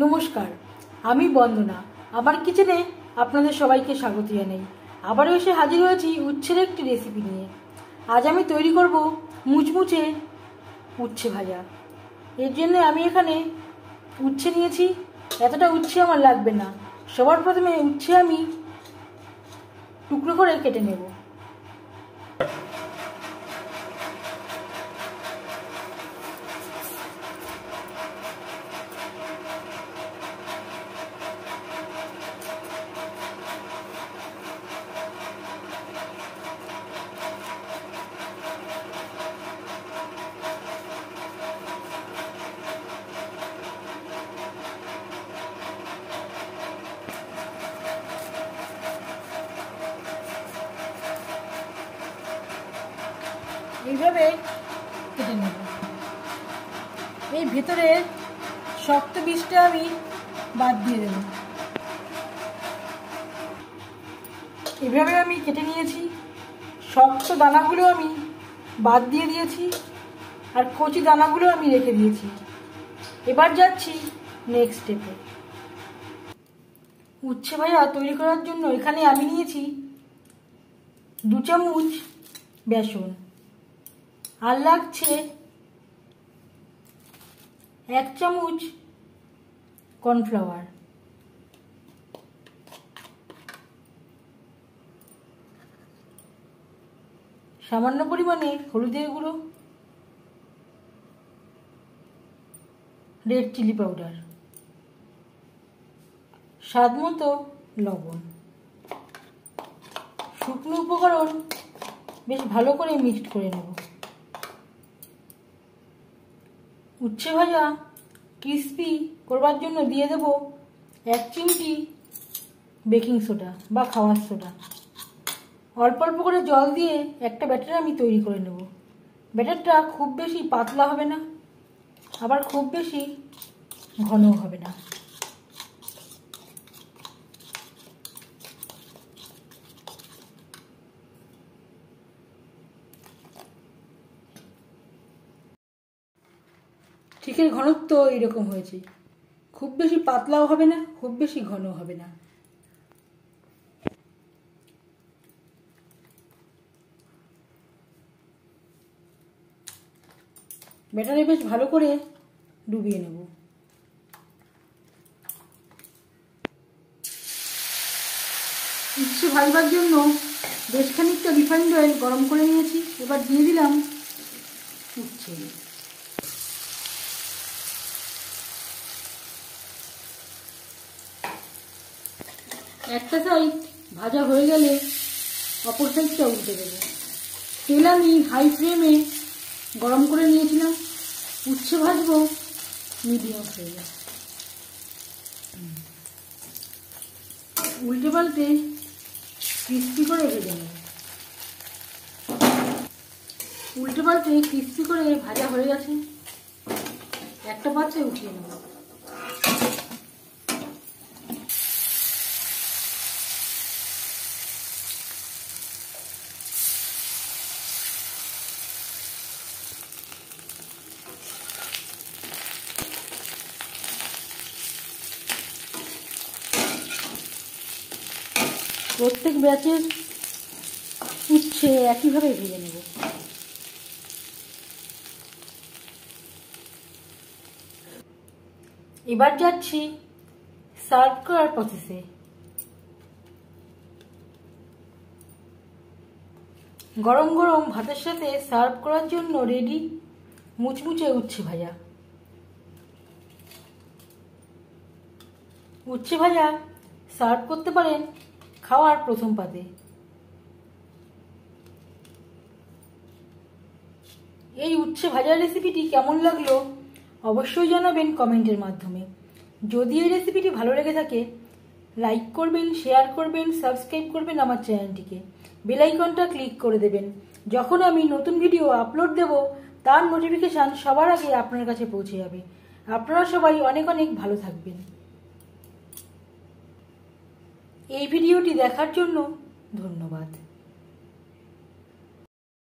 নমস্কার, আমি বন্দনা। আমার কিচেনে আপনাদের সবাইকে স্বাগত জানাই। আবারও এসে হাজির হয়েছি উচ্ছের একটি রেসিপি নিয়ে। আজ আমি তৈরি করব মুচমুচে উচ্ছে ভাজা। এর জন্য আমি এখানে উচ্ছে নিয়েছি। এতটা উচ্ছে আমার লাগবে না। সবার প্রথমে উচ্ছে আমি টুকরো করে কেটে নেব। এইভাবে কেটে নেব। এই ভেতরে শক্ত বীজটা আমি বাদ দিয়ে দেব। এভাবে আমি কেটে নিয়েছি। শক্ত দানাগুলো আমি বাদ দিয়ে দিয়েছি, আর কচি দানাগুলো আমি রেখে দিয়েছি। এবার যাচ্ছি নেক্সট স্টেপে। উচ্ছে ভাজা তৈরি করার জন্য এখানে আমি নিয়েছি 2 চামচ বেসন, আর লাগছে 1 চামচ কর্নফ্লাওয়ার, সামান্য পরিমাণে হলুদের গুঁড়ো, রেড চিলি পাউডার, স্বাদ মতো লবণ। শুকনো উপকরণ বেশ ভালো করে মিক্সড করে নেব। উচ্ছে ভাজা ক্রিস্পি করবার জন্য দিয়ে দেব 1 চিমটি বেকিং সোডা বা খাওয়ার সোডা। অল্প অল্প করে জল দিয়ে একটা ব্যাটার আমি তৈরি করে নেব। ব্যাটারটা খুব বেশি পাতলা হবে না, আবার খুব বেশি ঘনও হবে না। ঠিক এর ঘনত্ব এরকম হয়েছে। খুব বেশি পাতলাও হবে না, খুব বেশি ঘনও হবে না। ব্যাটারে বেশ ভালো করে ডুবিয়ে নেব। উচ্ছে ভাজবার জন্য বেশ খানিকটা রিফাইন্ড অয়েল গরম করে নিয়েছি। এবার দিয়ে দিলাম উচ্ছে। একটা সাইড ভাজা হয়ে গেলে অপর সাইডটা উল্টে দেবো। তেল আমি হাই ফ্লেমে গরম করে নিয়েছিলাম। উচ্ছে ভাজবো মিডিয়াম ফ্লেমে। উল্টে পাল্টে ক্রিস্পি করে ভেজে নেব। উল্টে পাল্টে ক্রিস্পি করে ভাজা হয়ে গেছে। একটা পাত্রে উঠিয়ে নেব। প্রত্যেক ব্যাচের উচ্ছে একইভাবে ভেজে নেব। এবার যাচ্ছি সার্ভ করার প্রসেসে। গরম গরম ভাতের সাথে সার্ভ করার জন্য রেডি মুচমুচে উচ্ছে ভাজা। উচ্ছে ভাজা সার্ভ করতে পারেন খাওয়ার প্রথম পাতে। এই উচ্ছে ভাজার রেসিপিটি কেমন লাগলো অবশ্যই জানাবেন কমেন্টের মাধ্যমে। যদি এই রেসিপিটি ভালো লেগে থাকে লাইক করবেন, শেয়ার করবেন, সাবস্ক্রাইব করবেন আমার চ্যানেলটিকে। বেল আইকনটা ক্লিক করে দেবেন। যখন আমি নতুন ভিডিও আপলোড দেব তার নোটিফিকেশান সবার আগে আপনার কাছে পৌঁছে যাবে। আপনারা সবাই অনেক অনেক ভালো থাকবেন। এই ভিডিওটি দেখার জন্য ধন্যবাদ।